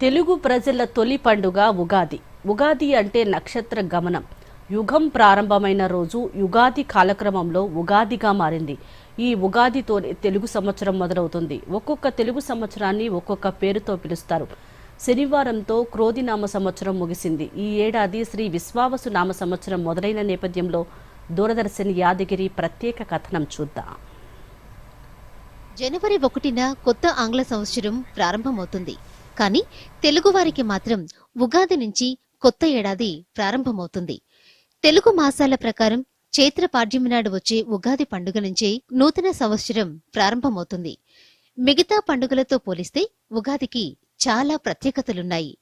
తెలుగు ప్రజల తొలి పండుగ ఉగాది. ఉగాది అంటే నక్షత్ర గమనం. యుగం ప్రారంభమైన రోజు యుగాది కాలక్రమంలో ఉగాదిగా మారింది. ఈ ఉగాదితోనే తెలుగు సంవత్సరం మొదలవుతుంది. ఒక్కొక్క తెలుగు సంవత్సరాన్ని ఒక్కొక్క పేరుతో పిలుస్తారు. శనివారంతో క్రోధినామ సంవత్సరం ముగిసింది. ఈ ఏడాది శ్రీ విశ్వావసు నామ సంవత్సరం మొదలైన నేపథ్యంలో దూరదర్శన్ యాదగిరి ప్రత్యేక కథనం చూద్దాం. జనవరి 1న కొత్త ఆంగ్ల సంవత్సరం ప్రారంభమవుతుంది. కానీ తెలుగువారికి మాత్రం ఉగాది నుంచి కొత్త ఏడాది ప్రారంభమవుతుంది. తెలుగు మాసాల ప్రకారం చైత్ర పాడ్యమి నాడు వచ్చే ఉగాది పండుగ నుంచే నూతన సంవత్సరం ప్రారంభమవుతుంది. మిగతా పండుగలతో పోలిస్తే ఉగాదికి చాలా ప్రత్యేకతలున్నాయి.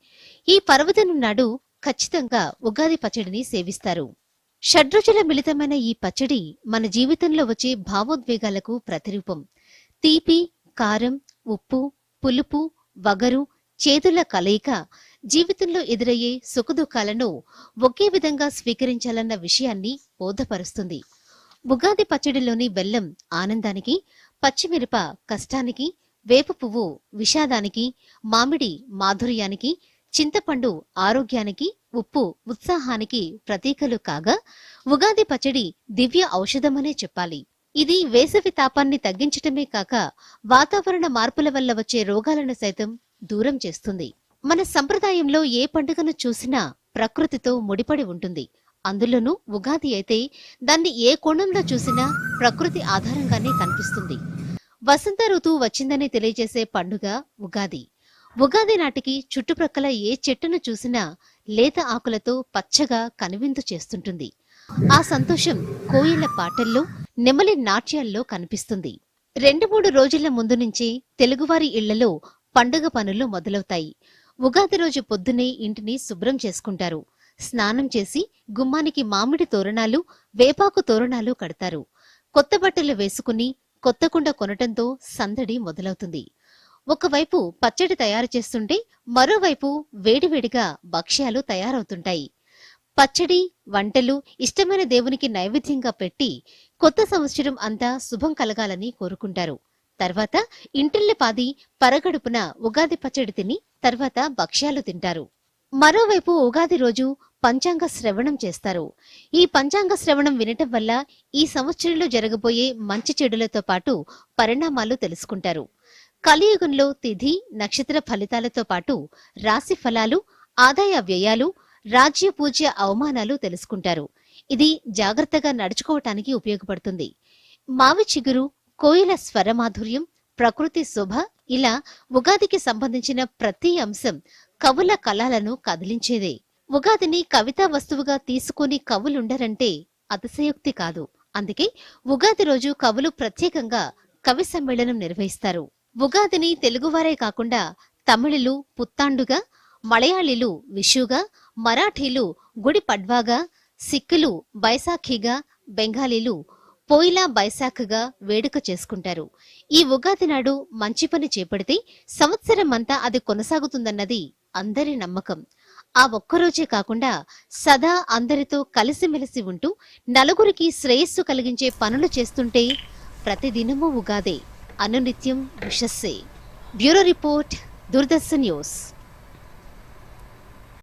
ఈ పర్వదినం నాడు ఖచ్చితంగా ఉగాది పచ్చడిని సేవిస్తారు. షడ్రుచుల మిళితమైన ఈ పచ్చడి మన జీవితంలో వచ్చే భావోద్వేగాలకు ప్రతిరూపం. తీపి, కారం, ఉప్పు, పులుపు, వగరు, చేదుల కలయిక జీవితంలో ఎదురయ్యే సుఖదుఖాలను ఒకే విధంగా స్వీకరించాలన్న విషయాన్ని బోధపరుస్తుంది. ఉగాది పచ్చడిలోని బెల్లం ఆనందానికి, పచ్చిమిరప కష్టానికి, వేప పువ్వు విషాదానికి, మామిడి మాధుర్యానికి, చింతపండు ఆరోగ్యానికి, ఉప్పు ఉత్సాహానికి ప్రతీకలు కాగా ఉగాది పచ్చడి దివ్య ఔషధమనే చెప్పాలి. ఇది వేసవి తాపాన్ని తగ్గించటమే కాక వాతావరణ మార్పుల వల్ల వచ్చే రోగాలను సైతం దూరం చేస్తుంది. మన సంప్రదాయంలో ఏ పండుగను చూసినా ప్రకృతితో ముడిపడి ఉంటుంది. అందులోనూ ఉగాది అయితే దాన్ని ఏ కోణంలో చూసినా ప్రకృతి ఆధారంగానే కనిపిస్తుంది. వసంత ఋతువు వచ్చిందని తెలియజేసే పండుగ ఉగాది. ఉగాది నాటికి చుట్టుప్రక్కల ఏ చెట్టును చూసినా లేత ఆకులతో పచ్చగా కనువిందు చేస్తుంటుంది. ఆ సంతోషం కోయిల పాటల్లో, నెమలి నాట్యాల్లో కనిపిస్తుంది. 2-3 రోజుల ముందు నుంచే తెలుగువారి ఇళ్లలో పండుగ పనులు మొదలవుతాయి. ఉగాది రోజు పొద్దునే ఇంటిని శుభ్రం చేసుకుంటారు. స్నానం చేసి గుమ్మానికి మామిడి తోరణాలు, వేపాకు తోరణాలు కడతారు. కొత్త బట్టలు వేసుకుని కొత్త కుండ కొనటంతో సందడి మొదలవుతుంది. ఒకవైపు పచ్చడి తయారు చేస్తుంటే మరోవైపు వేడివేడిగా భక్ష్యాలు తయారవుతుంటాయి. పచ్చడి, వంటలు ఇష్టమైన దేవునికి నైవేద్యంగా పెట్టి కొత్త సంవత్సరం అంతా శుభం కలగాలని కోరుకుంటారు. తర్వాత ఇంటిల్లిపాది పరగడుపున ఉగాది పచ్చడి తిని తర్వాత భక్ష్యాలు తింటారు. మరోవైపు ఉగాది రోజు పంచాంగ శ్రవణం చేస్తారు. ఈ పంచాంగ శ్రవణం వినటం వల్ల ఈ సంవత్సరంలో జరగబోయే మంచి చెడులతో పాటు పరిణామాలు తెలుసుకుంటారు. కలియుగంలో తిథి, నక్షత్ర ఫలితాలతో పాటు రాశి ఫలాలు, ఆదాయ వ్యయాలు, రాజ్య పూజ్య అవమానాలు తెలుసుకుంటారు. ఇది జాగ్రత్తగా నడుచుకోవటానికి ఉపయోగపడుతుంది. మావి చిగురు, కోయిల స్వరమాధుర్యం, ప్రకృతి శోభ ఇలా ఉగాదికి సంబంధించిన ప్రతి అంశం కవుల కళలను కదిలించేదే. ఉగాదిని కవితా వస్తువుగా తీసుకుని కవులుండరంటే అతిశయోక్తి కాదు. అందుకే ఉగాది రోజు కవులు ప్రత్యేకంగా కవి సమ్మేళనం నిర్వహిస్తారు. ఉగాదిని తెలుగువారే కాకుండా తమిళులు పుత్తాండుగా, మలయాళీలు విషుగా, మరాఠీలు గుడి పడ్వాగా, సిక్కులు బైసాఖిగా, బెంగాలీలు పోయిలా బైశాఖగా వేడుక చేసుకుంటారు. ఈ ఉగాది నాడు మంచి పని చేపడితే సంవత్సరం అంతా అది కొనసాగుతుందన్నది అందరి నమ్మకం. ఆ ఒక్కరోజే కాకుండా సదా అందరితో కలిసిమెలిసి ఉంటూ నలుగురికి శ్రేయస్సు కలిగించే పనులు చేస్తుంటే ప్రతిదినమూ ఉగాదే, అనునిత్యం ఉషస్సే. Bureau report, Doordarshan news.